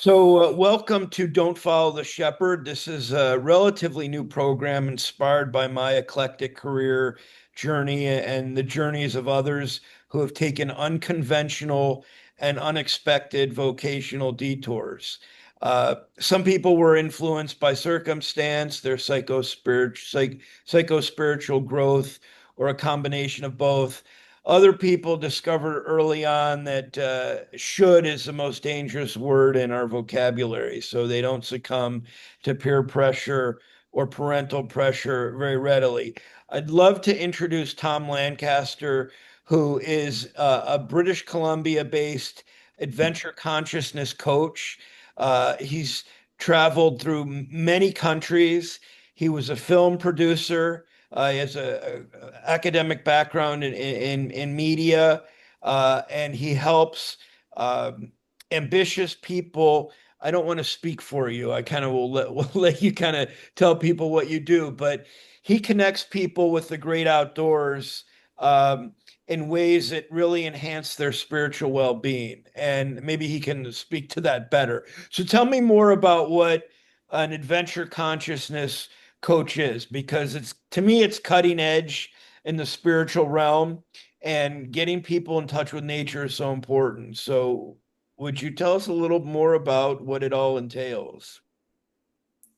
Welcome to Don't Follow the Shepherd. This is a relatively new program inspired by my eclectic career journey and the journeys of others who have taken unconventional and unexpected vocational detours. Some people were influenced by circumstance, their psycho-spiritual growth, or a combination of both. Other people discovered early on that should is the most dangerous word in our vocabulary, so they don't succumb to peer pressure or parental pressure very readily. I'd love to introduce Tom Lancaster, who is a British Columbia-based adventure consciousness coach. He's traveled through many countries. He was a film producer. He has a academic background in media, and he helps ambitious people. I don't want to speak for you. I kind of will let you kind of tell people what you do, but he connects people with the great outdoors in ways that really enhance their spiritual well-being. And maybe he can speak to that better. So tell me more about what an adventure consciousness coach is, because it's to me it's cutting edge in the spiritual realm, and getting people in touch with nature is so important. So would you tell us a little more about what it all entails?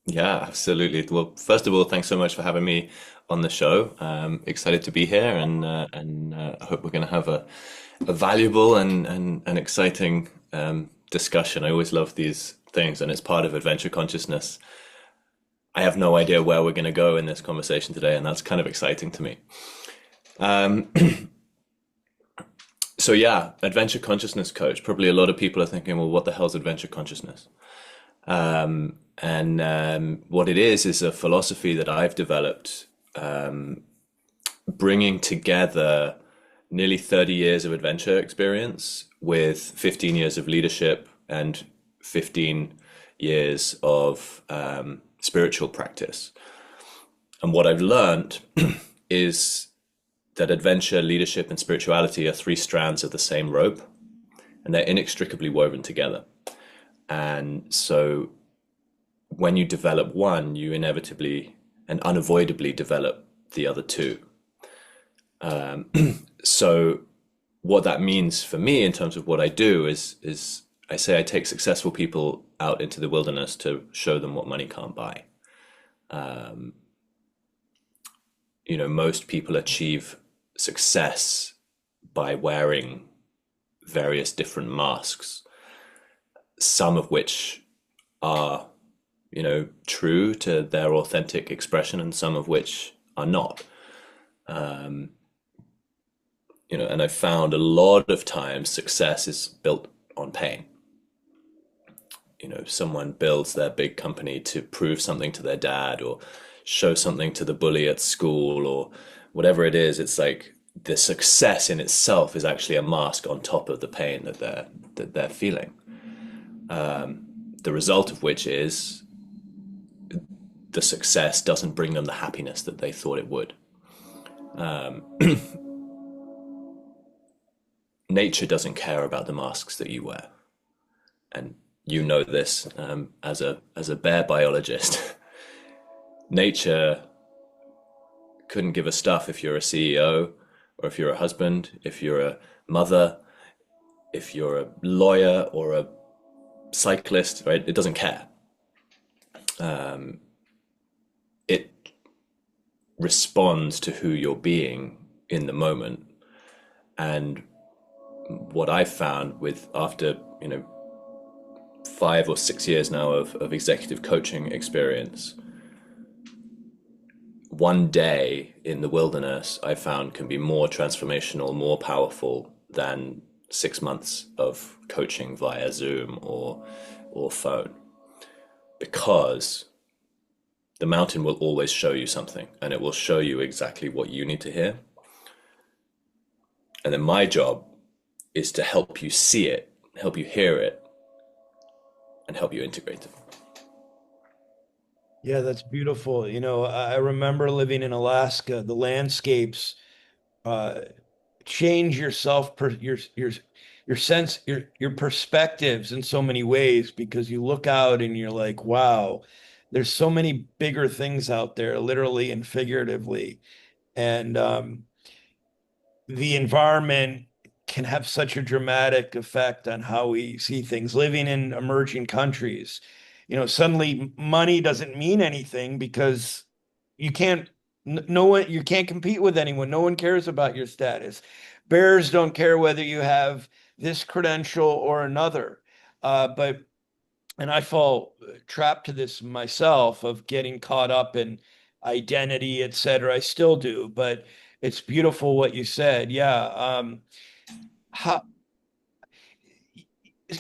Yeah, absolutely. Well, first of all, thanks so much for having me on the show. Excited to be here, and I hope we're going to have a valuable and exciting discussion. I always love these things, and it's part of adventure consciousness. I have no idea where we're going to go in this conversation today, and that's kind of exciting to me. Um, so yeah, adventure consciousness coach. Probably a lot of people are thinking, well, what the hell's adventure consciousness? And what it is a philosophy that I've developed, bringing together nearly 30 years of adventure experience with 15 years of leadership and 15 years of spiritual practice. And what I've learned is that adventure, leadership, and spirituality are three strands of the same rope, and they're inextricably woven together. And so when you develop one, you inevitably and unavoidably develop the other two. So what that means for me in terms of what I do is I say I take successful people out into the wilderness to show them what money can't buy. Most people achieve success by wearing various different masks, some of which are true to their authentic expression, and some of which are not. And I found a lot of times success is built on pain. Someone builds their big company to prove something to their dad, or show something to the bully at school, or whatever it is. It's like the success in itself is actually a mask on top of the pain that they're feeling. The result of which is the success doesn't bring them the happiness that they thought it would. Nature doesn't care about the masks that you wear, and you know this as a bear biologist. Nature couldn't give a stuff if you're a CEO, or if you're a husband, if you're a mother, if you're a lawyer or a cyclist, right? It doesn't care. It responds to who you're being in the moment. And what I've found with after 5 or 6 years now of executive coaching experience, one day in the wilderness I found can be more transformational, more powerful than 6 months of coaching via Zoom or phone, because the mountain will always show you something, and it will show you exactly what you need to hear. And then my job is to help you see it, help you hear it, and help you integrate it. Yeah, that's beautiful. I remember living in Alaska. The landscapes uh, change your sense, your perspectives in so many ways because you look out and you're like, wow, there's so many bigger things out there, literally and figuratively. And the environment can have such a dramatic effect on how we see things living in emerging countries. Suddenly money doesn't mean anything because you can't, no one, you can't compete with anyone. No one cares about your status. Bears don't care whether you have this credential or another. But and I fall trapped to this myself of getting caught up in identity, et cetera. I still do, but it's beautiful what you said. Yeah. How,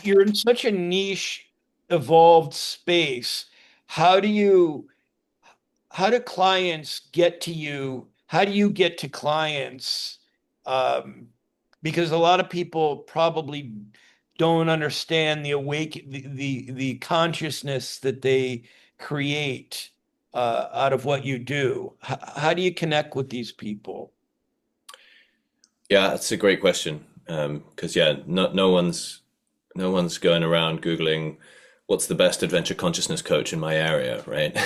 you're in such a niche, evolved space. How do you how do clients get to you? How do you get to clients? Um, because a lot of people probably don't understand the consciousness that they create out of what you do. How do you connect with these people? Yeah, that's a great question. Because yeah, no one's going around Googling what's the best adventure consciousness coach in my area, right?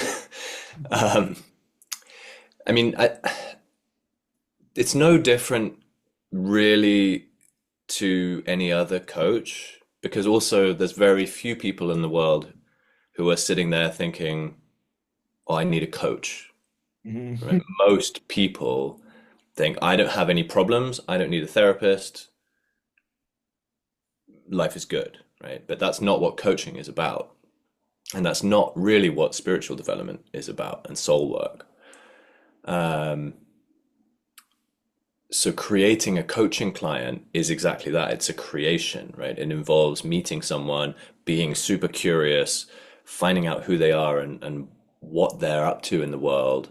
um, I mean, it's no different really to any other coach because also there's very few people in the world who are sitting there thinking, "Oh, I need a coach." Right? Mhm. Most people think, "I don't have any problems. I don't need a therapist. Life is good." Right? But that's not what coaching is about. And that's not really what spiritual development is about and soul work. Um, so creating a coaching client is exactly that. It's a creation, right? It involves meeting someone, being super curious, finding out who they are and what they're up to in the world,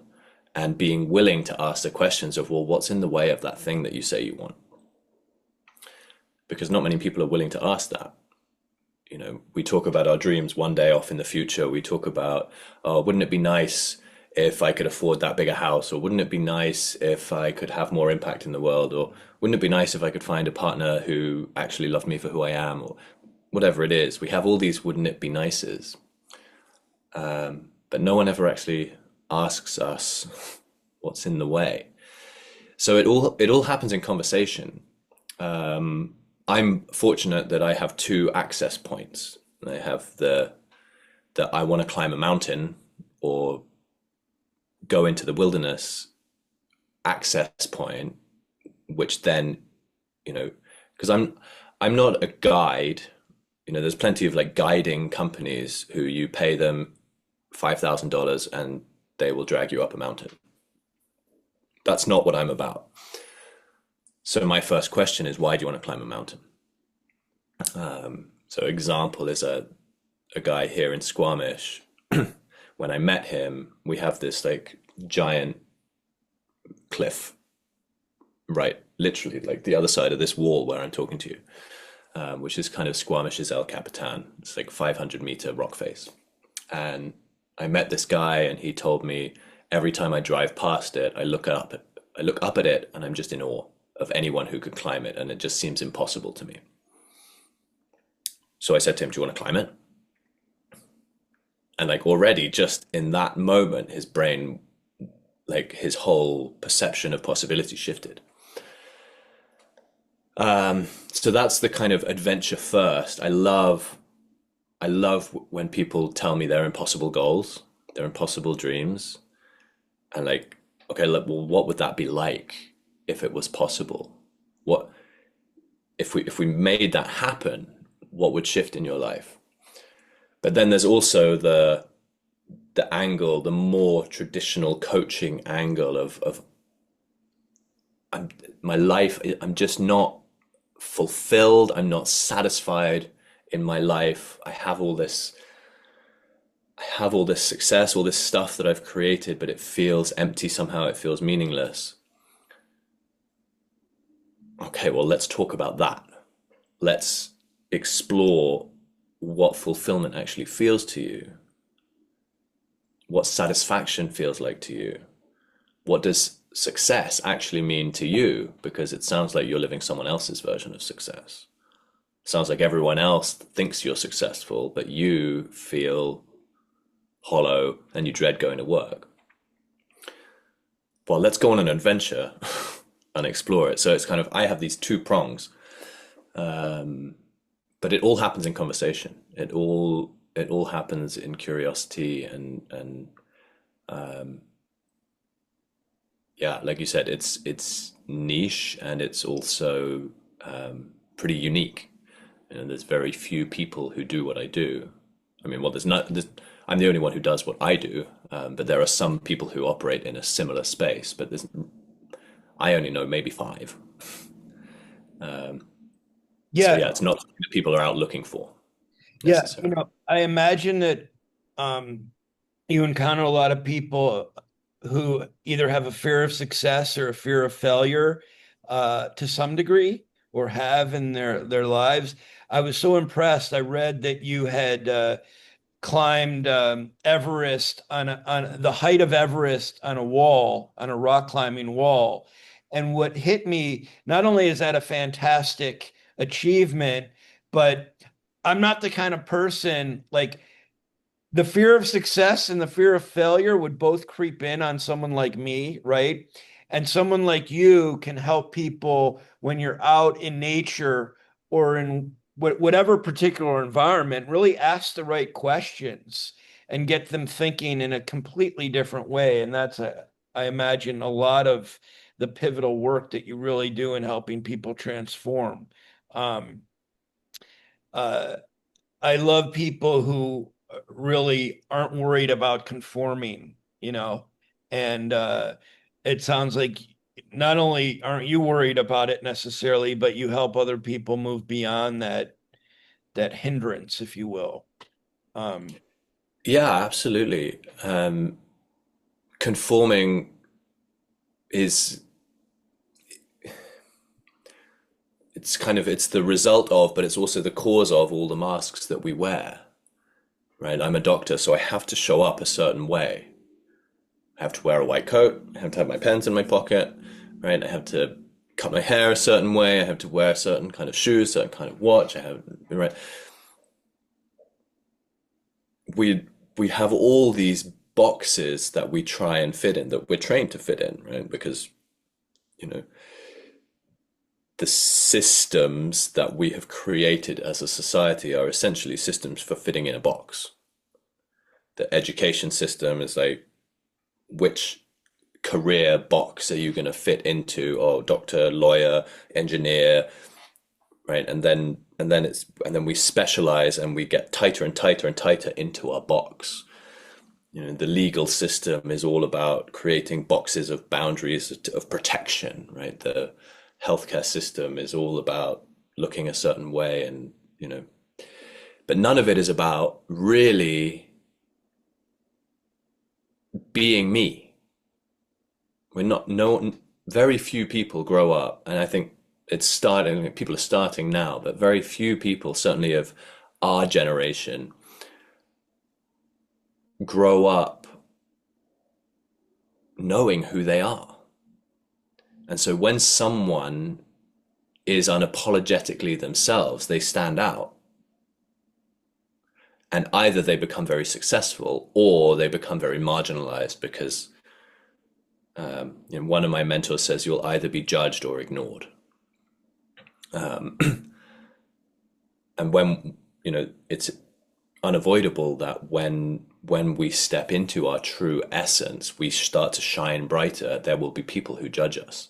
and being willing to ask the questions of, well, what's in the way of that thing that you say you want? Because not many people are willing to ask that. We talk about our dreams one day off in the future. We talk about, oh, wouldn't it be nice if I could afford that bigger house? Or wouldn't it be nice if I could have more impact in the world? Or wouldn't it be nice if I could find a partner who actually loved me for who I am? Or whatever it is. We have all these wouldn't it be nices. But no one ever actually asks us what's in the way. So it all happens in conversation. I'm fortunate that I have two access points. I have the that I want to climb a mountain or go into the wilderness access point, which then, because I'm not a guide. There's plenty of like guiding companies who you pay them $5,000 and they will drag you up a mountain. That's not what I'm about. So my first question is, why do you want to climb a mountain? So example is a guy here in Squamish. When I met him, we have this like giant cliff, right? Literally like the other side of this wall where I'm talking to you, which is kind of Squamish's El Capitan. It's like 500-meter rock face. And I met this guy and he told me every time I drive past it, I look up at it and I'm just in awe of anyone who could climb it. And it just seems impossible to me. So I said to him, do you want to climb it? And like already just in that moment, his brain, like his whole perception of possibility shifted. So that's the kind of adventure first. I love when people tell me their impossible goals, their impossible dreams, and like, okay, look, well, what would that be like if it was possible? What if we made that happen? What would shift in your life? But then there's also the angle, the more traditional coaching angle of my life. I'm just not fulfilled. I'm not satisfied in my life. I have all this success, all this stuff that I've created, but it feels empty somehow. It feels meaningless. Okay, well, let's talk about that. Let's explore what fulfillment actually feels to you, what satisfaction feels like to you. What does success actually mean to you? Because it sounds like you're living someone else's version of success. Sounds like everyone else thinks you're successful, but you feel hollow and you dread going to work. Well, let's go on an adventure and explore it. So it's kind of, I have these two prongs, but it all happens in conversation. It all happens in curiosity and yeah, like you said, it's niche and it's also pretty unique. There's very few people who do what I do. I mean, well, I'm the only one who does what I do, but there are some people who operate in a similar space. But I only know maybe five. So Yeah, yeah, it's not something that people are out looking for yeah. necessarily. I imagine that um, you encounter a lot of people who either have a fear of success or a fear of failure to some degree, or have in their lives. I was so impressed. I read that you had climbed Everest on the height of Everest on a wall, on a rock climbing wall. And what hit me, not only is that a fantastic achievement, but I'm not the kind of person like the fear of success and the fear of failure would both creep in on someone like me, right? And someone like you can help people when you're out in nature or in whatever particular environment, really ask the right questions and get them thinking in a completely different way. And I imagine, a lot of the pivotal work that you really do in helping people transform. Um, uh, I love people who really aren't worried about conforming, and it sounds like not only aren't you worried about it necessarily, but you help other people move beyond that hindrance, if you will. Um, Yeah, absolutely. Conforming is it's the result of, but it's also the cause of all the masks that we wear, right? I'm a doctor, so I have to show up a certain way. I have to wear a white coat. I have to have my pens in my pocket, right? I have to cut my hair a certain way. I have to wear a certain kind of shoes, certain kind of watch. Right? We we have all these boxes that we try and fit in, that we're trained to fit in, right? Because you know the systems that we have created as a society are essentially systems for fitting in a box. The education system is like, which career box are you going to fit into? Oh, doctor, lawyer, engineer, right? And then we specialize and we get tighter and tighter and tighter into our box. The legal system is all about creating boxes of boundaries of protection, right? The healthcare system is all about looking a certain way, and but none of it is about really being me. We're not no Very few people grow up, and I think it's starting. People are starting now, but very few people, certainly of our generation, grow up knowing who they are. And so when someone is unapologetically themselves, they stand out. And either they become very successful or they become very marginalized because one of my mentors says you'll either be judged or ignored. And when, it's unavoidable that when we step into our true essence, we start to shine brighter, there will be people who judge us.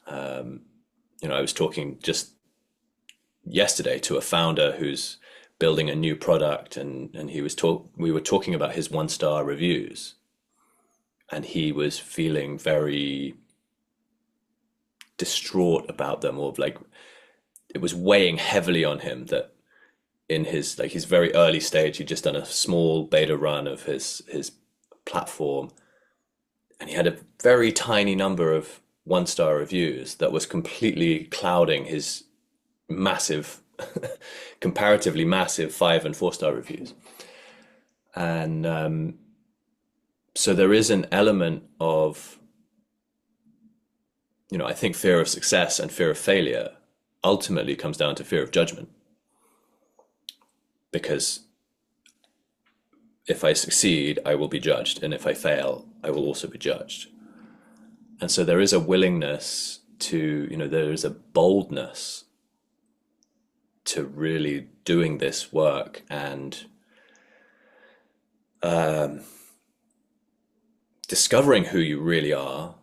I was talking just yesterday to a founder who's building a new product, and we were talking about his 1-star reviews, and he was feeling very distraught about them, or like it was weighing heavily on him that in his very early stage, he'd just done a small beta run of his platform, and he had a very tiny number of 1-star reviews that was completely clouding his massive, comparatively massive 5 and 4-star reviews. And so there is an element of I think fear of success and fear of failure ultimately comes down to fear of judgment. Because if I succeed, I will be judged. And if I fail, I will also be judged. And so there is a willingness to, there is a boldness to really doing this work and discovering who you really are,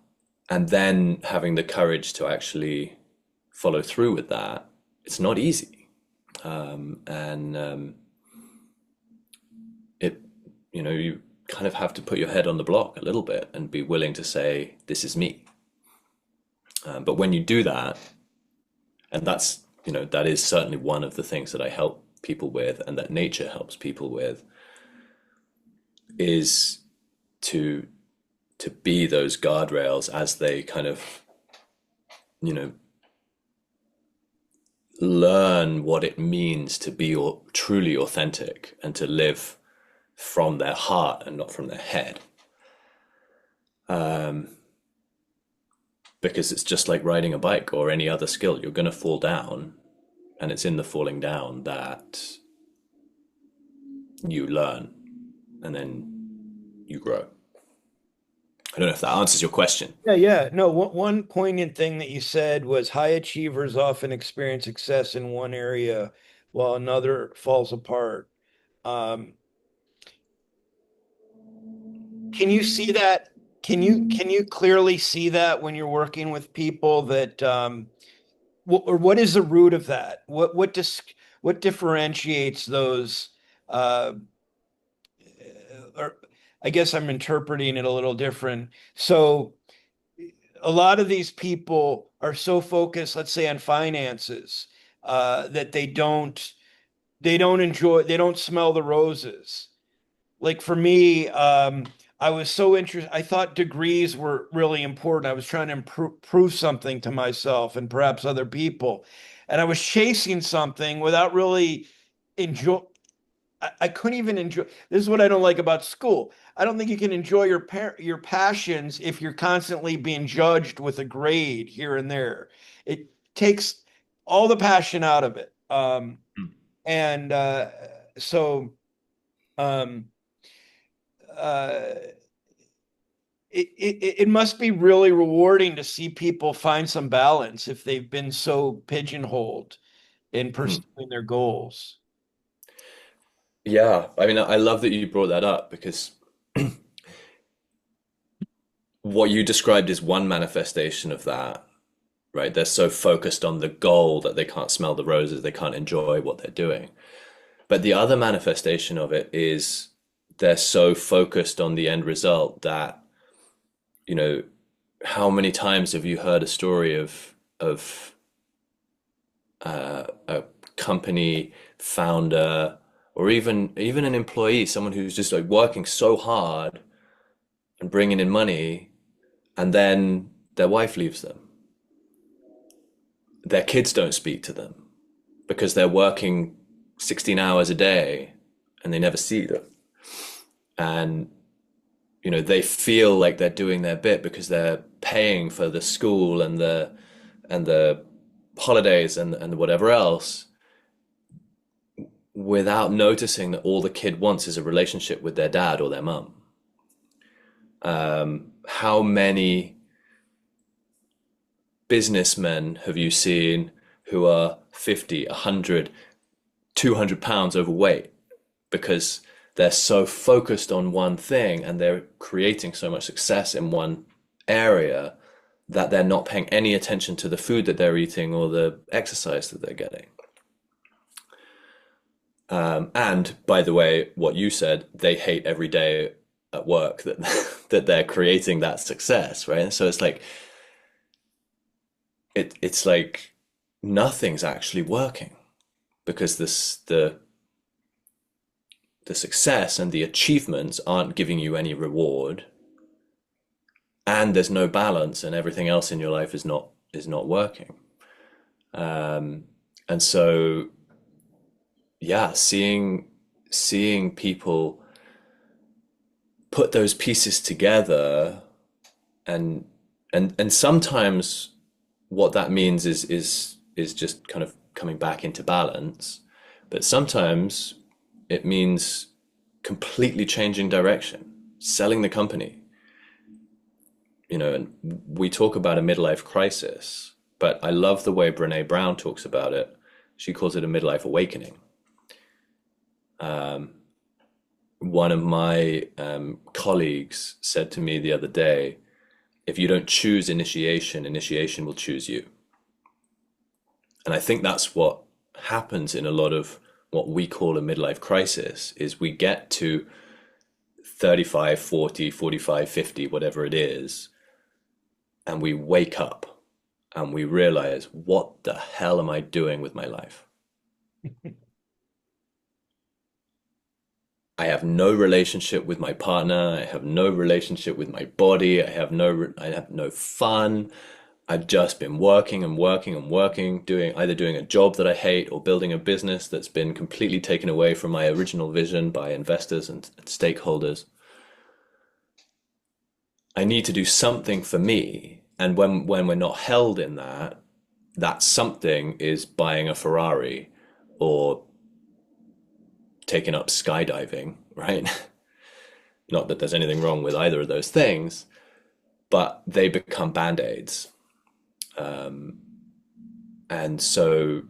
and then having the courage to actually follow through with that. It's not easy. And it, you kind of have to put your head on the block a little bit and be willing to say, this is me. But when you do that, and that is certainly one of the things that I help people with, and that nature helps people with, is to be those guardrails as they kind of, you know, learn what it means to be truly authentic and to live from their heart and not from their head. Because it's just like riding a bike or any other skill. You're going to fall down, and it's in the falling down that you learn and then you grow. I don't know if that answers your question. Yeah, yeah. No, one poignant thing that you said was high achievers often experience success in one area while another falls apart. Um, can you see that? Can you clearly see that when you're working with people that or what is the root of that? What differentiates those or I guess I'm interpreting it a little different. So a lot of these people are so focused, let's say, on finances, that they don't smell the roses. Like for me, I was so interested. I thought degrees were really important. I was trying to prove something to myself and perhaps other people, and I was chasing something without really enjoy. I couldn't even enjoy. This is what I don't like about school. I don't think you can enjoy your passions if you're constantly being judged with a grade here and there. It takes all the passion out of it. And so um, uh, it must be really rewarding to see people find some balance if they've been so pigeonholed in pursuing their goals. Yeah, I mean, I love that you brought that up because what you described is one manifestation of that, right? They're so focused on the goal that they can't smell the roses, they can't enjoy what they're doing. But the other manifestation of it is they're so focused on the end result that, you know, how many times have you heard a story of a company founder or even an employee, someone who's just like working so hard and bringing in money, and then their wife leaves them. Their kids don't speak to them because they're working 16 hours a day and they never see them. And they feel like they're doing their bit because they're paying for the school and the holidays and whatever else, without noticing that all the kid wants is a relationship with their dad or their mum. How many businessmen have you seen who are 50, 100, 200 pounds overweight because they're so focused on one thing and they're creating so much success in one area that they're not paying any attention to the food that they're eating or the exercise that they're getting. And by the way, what you said, they hate every day at work that that they're creating that success, right? And so it's like it's like nothing's actually working because the success and the achievements aren't giving you any reward, and there's no balance, and everything else in your life is not working. And so yeah, seeing people put those pieces together, and sometimes what that means is just kind of coming back into balance. But sometimes it means completely changing direction, selling the company, and we talk about a midlife crisis, but I love the way Brene Brown talks about it. She calls it a midlife awakening. One of my colleagues said to me the other day, if you don't choose initiation, initiation will choose you. And I think that's what happens in a lot of what we call a midlife crisis is we get to 35, 40, 45, 50, whatever it is, and we wake up and we realize, what the hell am I doing with my life? I have no relationship with my partner. I have no relationship with my body. I have no fun. I've just been working and working and working, doing a job that I hate or building a business that's been completely taken away from my original vision by investors and stakeholders. I need to do something for me. And when we're not held in that, that something is buying a Ferrari or taking up skydiving, right? Not that there's anything wrong with either of those things, but they become band-aids. And so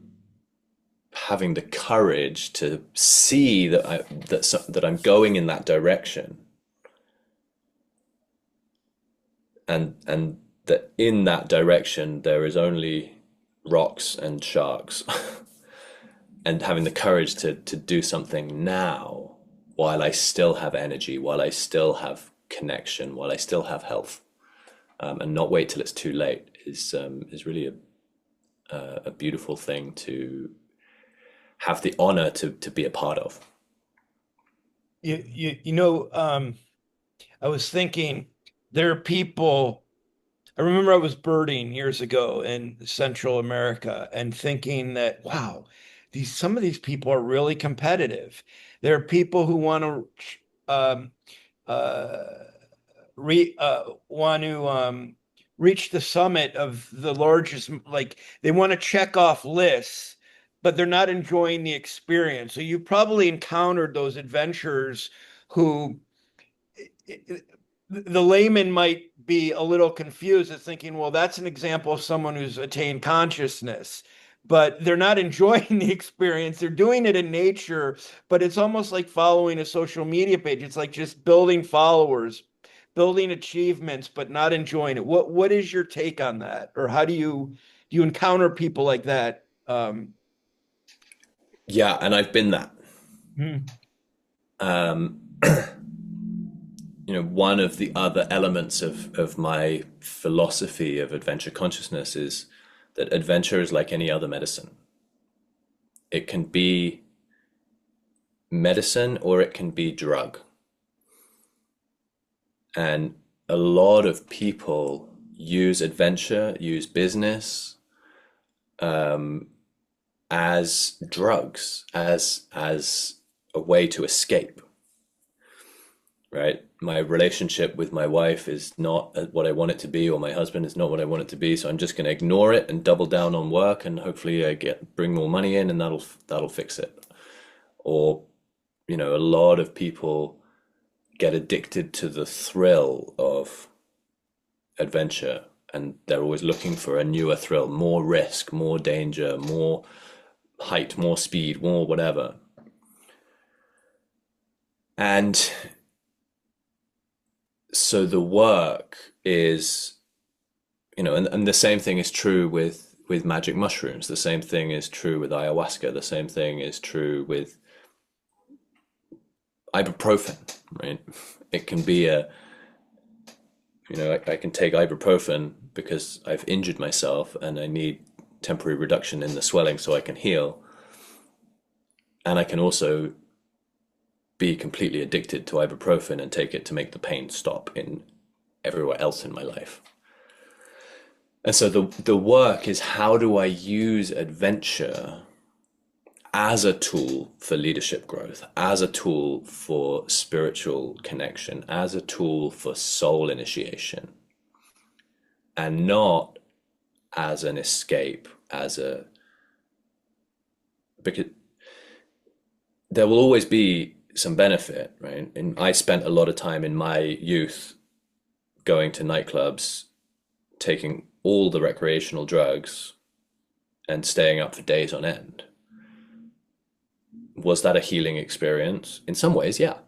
having the courage to see that I'm going in that direction, and that in that direction there is only rocks and sharks, and having the courage to do something now while I still have energy, while I still have connection, while I still have health, and not wait till it's too late is really a beautiful thing to have the honor to be a part of. I was thinking there are people. I remember I was birding years ago in Central America and thinking that, wow, some of these people are really competitive. There are people who um, uh, want to reach the summit of the largest, like they want to check off lists, but they're not enjoying the experience. So you probably encountered those adventurers who the layman might be a little confused at thinking, well, that's an example of someone who's attained consciousness, but they're not enjoying the experience. They're doing it in nature, but it's almost like following a social media page. It's like just building followers, building achievements, but not enjoying it. What is your take on that? Or how do you encounter people like that? Yeah, and I've been that. Hmm. Um, one of the other elements of my philosophy of adventure consciousness is that adventure is like any other medicine. It can be medicine or it can be drug. And a lot of people use adventure, use business as drugs, as a way to escape, right? My relationship with my wife is not what I want it to be, or my husband is not what I want it to be. So I'm just going to ignore it and double down on work, and hopefully I bring more money in, and that'll fix it. Or, a lot of people get addicted to the thrill of adventure, and they're always looking for a newer thrill, more risk, more danger, more height, more speed, more whatever. And so the work is, and the same thing is true with magic mushrooms. The same thing is true with ayahuasca. The same thing is true with ibuprofen, right? It can be I can take ibuprofen because I've injured myself and I need temporary reduction in the swelling so I can heal. And I can also be completely addicted to ibuprofen and take it to make the pain stop in everywhere else in my life. And so the work is, how do I use adventure as a tool for leadership growth, as a tool for spiritual connection, as a tool for soul initiation, and not as an escape, as a because there will always be some benefit, right? And I spent a lot of time in my youth going to nightclubs, taking all the recreational drugs, and staying up for days on end. Was that a healing experience? In some ways, yeah.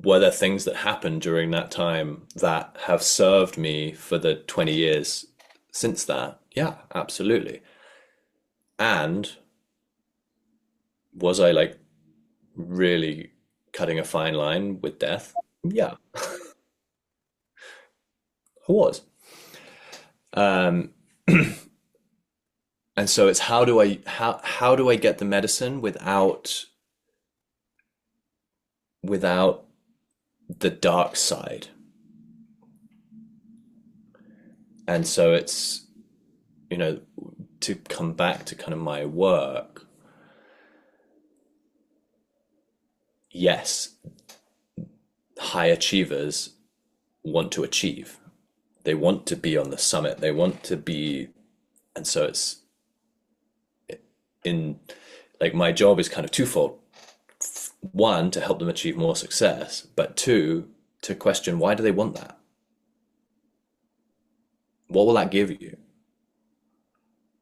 Were there things that happened during that time that have served me for the 20 years since that? Yeah, absolutely. And was I like really cutting a fine line with death? Yeah, I was. Um, and so it's how do I get the medicine without the dark side? And so it's, you know, to come back to kind of my work, yes, high achievers want to achieve. They want to be on the summit. They want to be, and so it's in like my job is kind of twofold. One, to help them achieve more success, but two, to question why do they want that? What will that give you?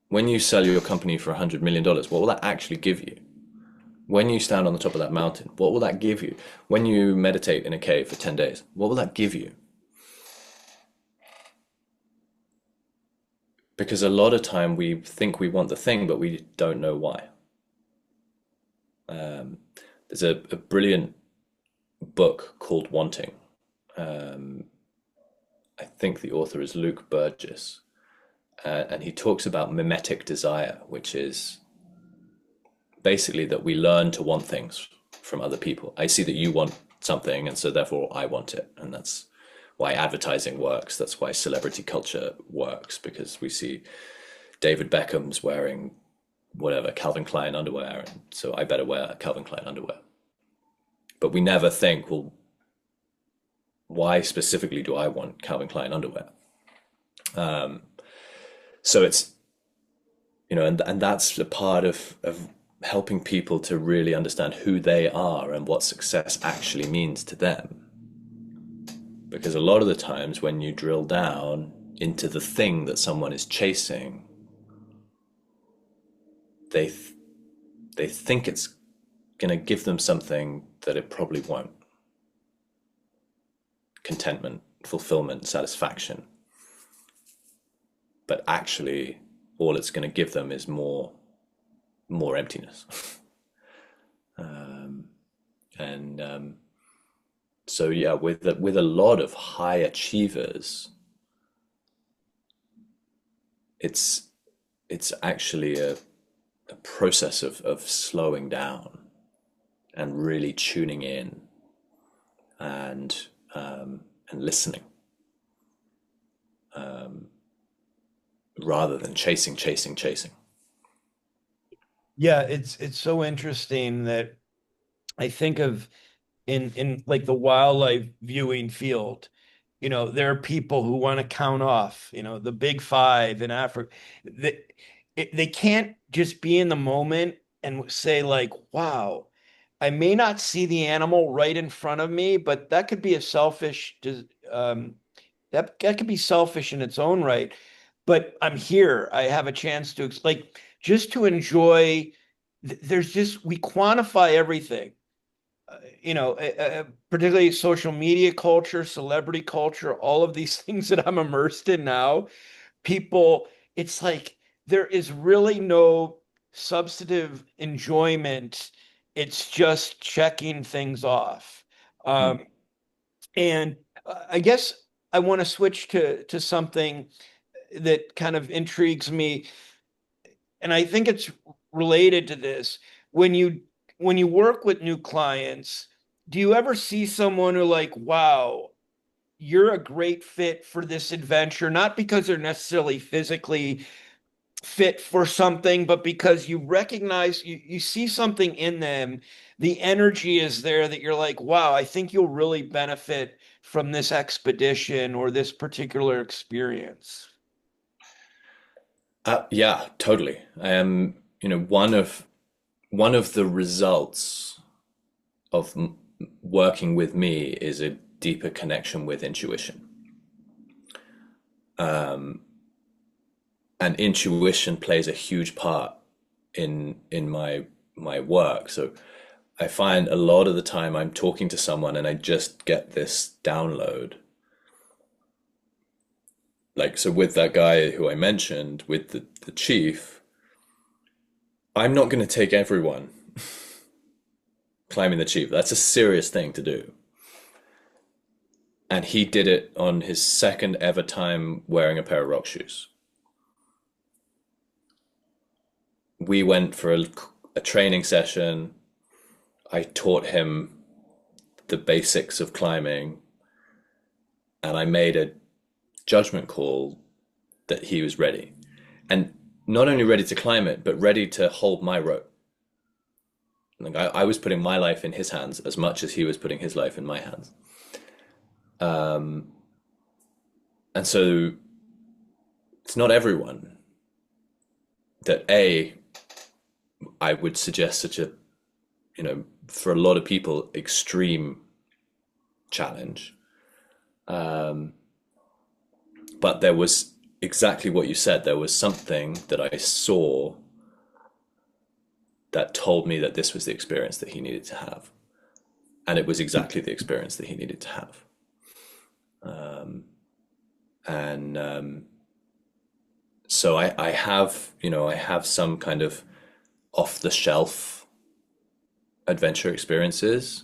When you sell your company for $100 million, what will that actually give you? When you stand on the top of that mountain, what will that give you? When you meditate in a cave for 10 days, what will that give you? Because a lot of time we think we want the thing, but we don't know why. Um, there's a brilliant book called Wanting. Um, I think the author is Luke Burgess, and he talks about mimetic desire, which is basically that we learn to want things from other people. I see that you want something, and so therefore I want it, and that's why advertising works. That's why celebrity culture works, because we see David Beckham's wearing whatever Calvin Klein underwear, and so I better wear Calvin Klein underwear. But we never think, well, why specifically do I want Calvin Klein underwear? Um, so it's, and that's a part of helping people to really understand who they are and what success actually means to them. Because a lot of the times when you drill down into the thing that someone is chasing, they they think it's going to give them something that it probably won't. Contentment, fulfillment, satisfaction. But actually, all it's going to give them is more emptiness. um, and so yeah, with a lot of high achievers, it's it's actually a process of slowing down and really tuning in and and listening, um, rather than chasing, chasing, chasing. Yeah, it's so interesting that I think of in like the wildlife viewing field, there are people who want to count off, the big five in Africa. They can't just be in the moment and say like, wow, I may not see the animal right in front of me, but that could be a um, that could be selfish in its own right. But I'm here. I have a chance to like just to enjoy. There's just we quantify everything, particularly social media culture, celebrity culture, all of these things that I'm immersed in now. People, it's like there is really no substantive enjoyment. It's just checking things off. Mm. Um, and I guess I want to switch to something that kind of intrigues me, and I think it's related to this. When you when you work with new clients, do you ever see someone who like, wow, you're a great fit for this adventure, not because they're necessarily physically fit for something, but because you recognize you see something in them, the energy is there that you're like, wow, I think you'll really benefit from this expedition or this particular experience. Yeah, totally. One of the results of working with me is a deeper connection with intuition. And intuition plays a huge part in my work. So I find a lot of the time I'm talking to someone and I just get this download. Like, so with that guy who I mentioned, with the chief, I'm not going to take everyone climbing the chief. That's a serious thing to do. And he did it on his second ever time wearing a pair of rock shoes. We went for a training session. I taught him the basics of climbing, and I made a judgment call that he was ready. And not only ready to climb it, but ready to hold my rope. Like I was putting my life in his hands as much as he was putting his life in my hands. And so it's not everyone that I would suggest such a, for a lot of people, extreme challenge. But there was exactly what you said. There was something that I saw that told me that this was the experience that he needed to have. And it was exactly the experience that he needed to have. And so I have, I have some kind of off the shelf adventure experiences,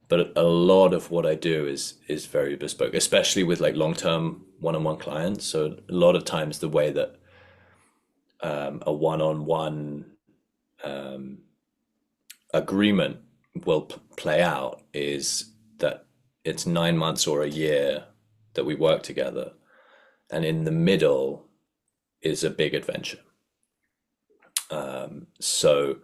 but a lot of what I do is very bespoke, especially with like long term one on one clients. So a lot of times the way that a one on one agreement will play out is that it's 9 months or a year that we work together, and in the middle is a big adventure. So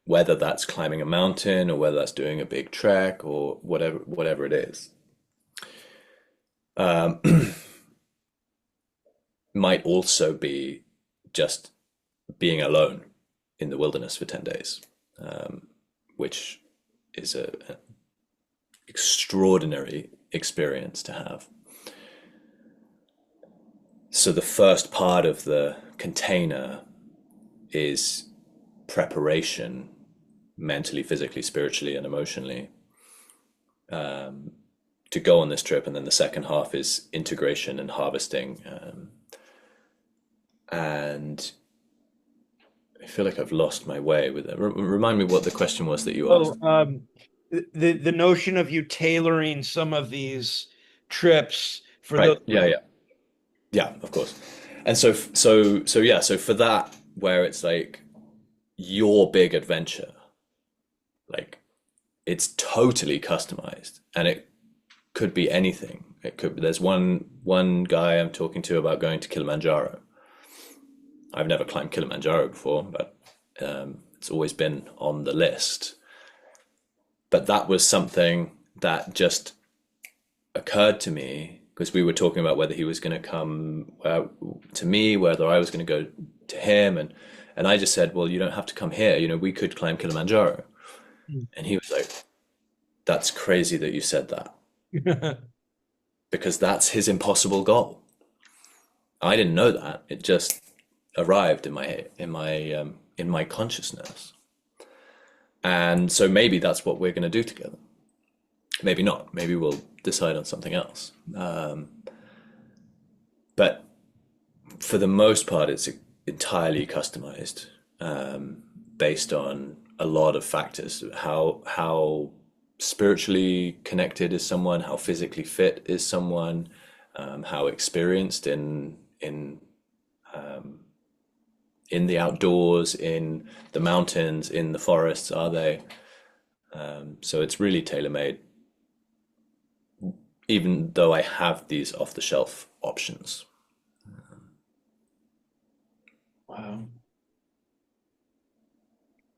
whether that's climbing a mountain or whether that's doing a big trek or whatever it is, might also be just being alone in the wilderness for 10 days, which is a extraordinary experience to have. So the first part of the container is preparation mentally, physically, spiritually, and emotionally to go on this trip. And then the second half is integration and harvesting. And I feel like I've lost my way with it. Remind me what the question was that you Oh, asked. the notion of you tailoring some of these trips for Right. those. Yeah. Yeah. Yeah. Of course. And yeah. So for that, where it's like your big adventure, like it's totally customized, and it could be anything. It could. There's one guy I'm talking to about going to Kilimanjaro. I've never climbed Kilimanjaro before, but it's always been on the list. But that was something that just occurred to me because we were talking about whether he was going to come to me, whether I was going to go to him, and I just said, well, you don't have to come here. We could climb Kilimanjaro. And he was like, that's crazy that you said that because that's his impossible goal. I didn't know that. It just arrived in my consciousness. And so maybe that's what we're going to do together. Maybe not. Maybe we'll decide on something else. But for the most part, it's entirely customized, based on a lot of factors. How spiritually connected is someone? How physically fit is someone? How experienced in the outdoors, in the mountains, in the forests are they? So it's really tailor made, even though I have these off the shelf options. Wow.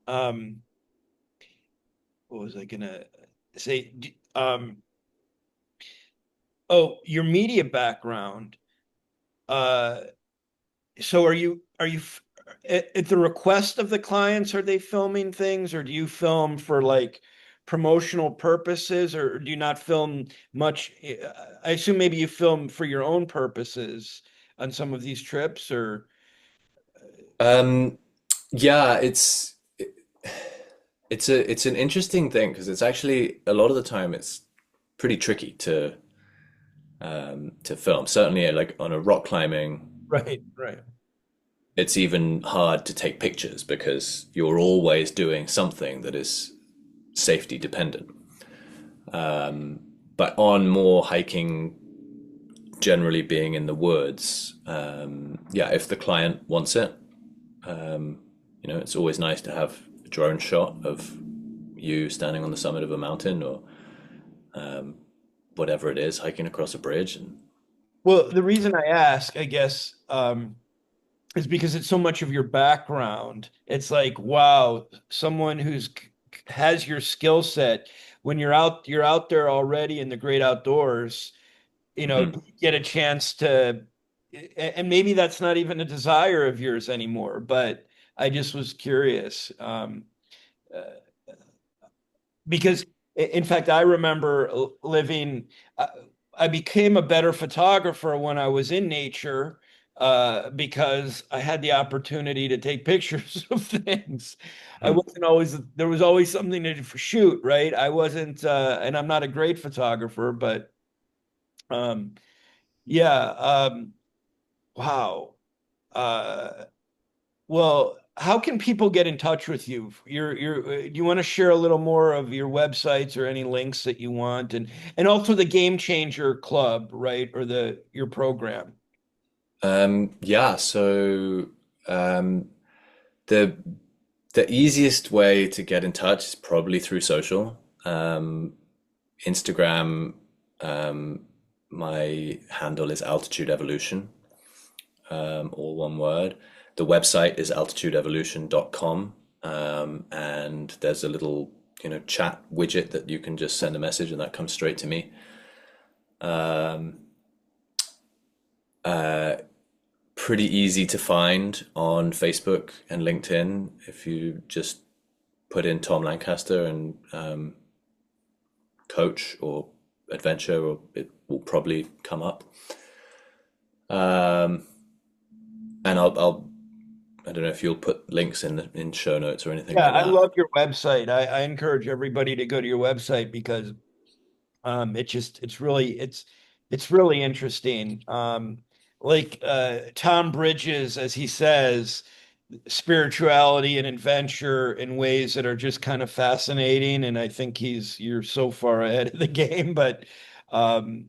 Um, what was I gonna say? Oh, your media background. Uh, So at the request of the clients, are they filming things, or do you film for like promotional purposes, or do you not film much? I assume maybe you film for your own purposes on some of these trips, or Um, yeah, it's an interesting thing because it's actually a lot of the time it's pretty tricky to film. Certainly, like on a rock climbing, right, right. it's even hard to take pictures because you're always doing something that is safety dependent. But on more hiking, generally being in the woods, yeah, if the client wants it, it's always nice to have a drone shot of you standing on the summit of a mountain or whatever it is, hiking across a bridge. And Well, the reason I ask, I guess, is because it's so much of your background. It's like, wow, someone has your skill set. When you're out there already in the great outdoors, Mhm. you get a chance to, and maybe that's not even a desire of yours anymore, but I just was curious. Uh, because in fact, I remember living, uh, I became a better photographer when I was in nature, because I had the opportunity to take pictures of things. I Mhm. wasn't always, there was always something to shoot, right? I wasn't, and I'm not a great photographer, but um, yeah, wow. Uh, well, how can people get in touch with you? Do you want to share a little more of your websites or any links that you want, and also the Game Changer Club, right? Or your program. Yeah, so um, the the easiest way to get in touch is probably through social. Instagram, um, my handle is Altitude Evolution, all one word. The website is altitudeevolution.com, and there's a little chat widget that you can just send a message and that comes straight to me. Pretty easy to find on Facebook and LinkedIn if you just put in Tom Lancaster and coach or adventure, or it will probably come up. Um, and I don't know if you'll put links in show notes or anything Yeah, like I that. love your website. I encourage everybody to go to your website because it's really interesting. Like Tom Bridges, as he says, spirituality and adventure in ways that are just kind of fascinating. And I think you're so far ahead of the game, but um,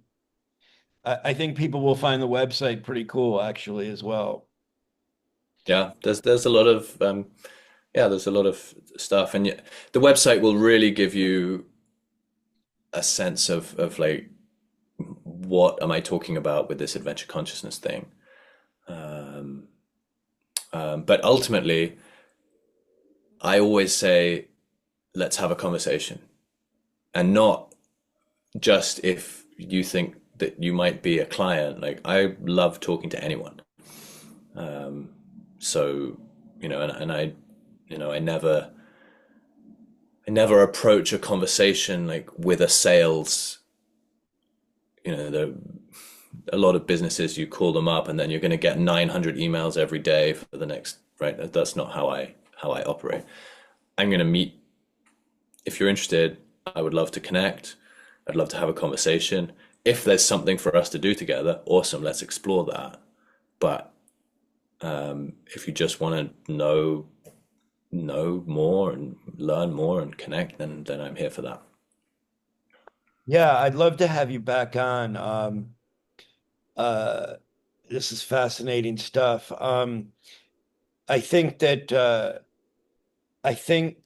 I think people will find the website pretty cool actually as well. Yeah, there's a lot of there's a lot of stuff, and the website will really give you a sense of like what am I talking about with this adventure consciousness thing. But ultimately, I always say, let's have a conversation, and not just if you think that you might be a client. Like I love talking to anyone. So, and I never approach a conversation like with a sales. There a lot of businesses you call them up and then you're going to get 900 emails every day for the next right. That's not how I operate. I'm going to meet if you're interested. I would love to connect. I'd love to have a conversation. If there's something for us to do together, awesome. Let's explore that. But if you just want to know more and learn more and connect, then I'm here for that. Yeah, I'd love to have you back on. Uh, this is fascinating stuff. I think that I think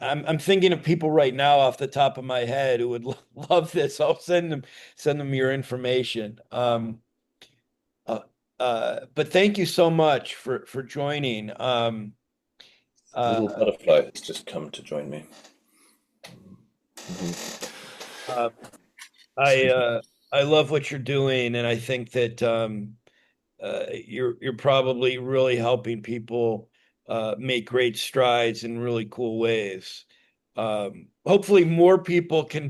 I'm thinking of people right now off the top of my head who would love this. I'll send them your information. Uh, but thank you so much for joining. A Uh, little butterfly has just come to join me. Mhm. uh, I Excuse me. uh, I love what you're doing, and I think that you're probably really helping people make great strides in really cool ways. Hopefully, more people can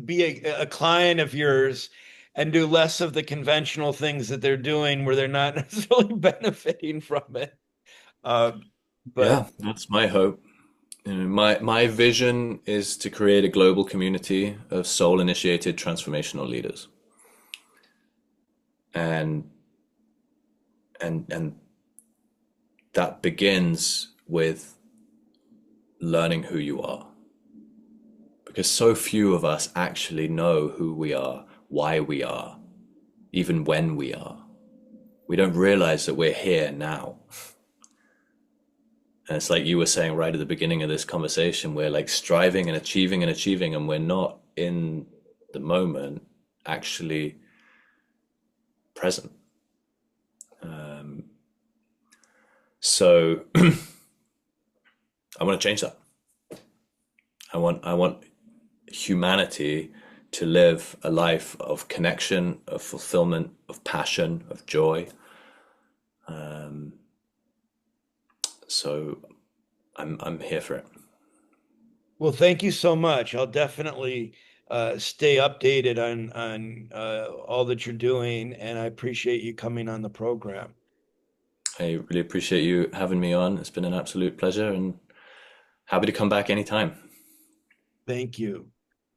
be a client of yours and do less of the conventional things that they're doing where they're not necessarily benefiting from it. Uh, but Yeah, that's my hope. My vision is to create a global community of soul-initiated transformational leaders, and and that begins with learning who you are, because so few of us actually know who we are, why we are, even when we are. We don't realize that we're here now. And it's like you were saying right at the beginning of this conversation, we're like striving and achieving, and we're not in the moment actually present. So I want to change that. I want humanity to live a life of connection, of fulfillment, of passion, of joy. So I'm here for it. well, thank you so much. I'll definitely stay updated on all that you're doing, and I appreciate you coming on the program. I really appreciate you having me on. It's been an absolute pleasure and happy to come back anytime. Thank you.